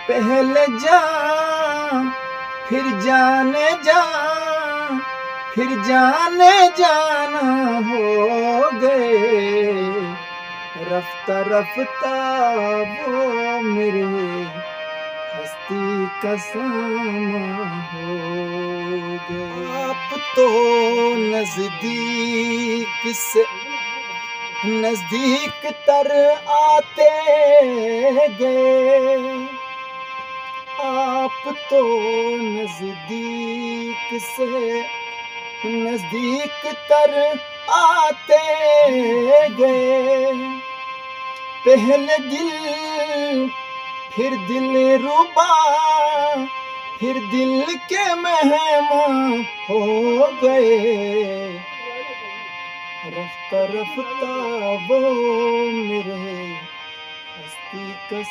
پہلے جان پھر جانے جان پھر جانے جانا ہو گئے، رفتہ رفتہ وہ میرے ہستی کا سامان ہو گئے۔ آپ تو نزدیک سے نزدیک تر آتے گئے، آپ تو نزدیک سے نزدیک تر آتے گئے، پہلے دل پھر دل ربا پھر دل کے مہمان ہو گئے، رفتہ رفتہ وہ میرے ہستی کا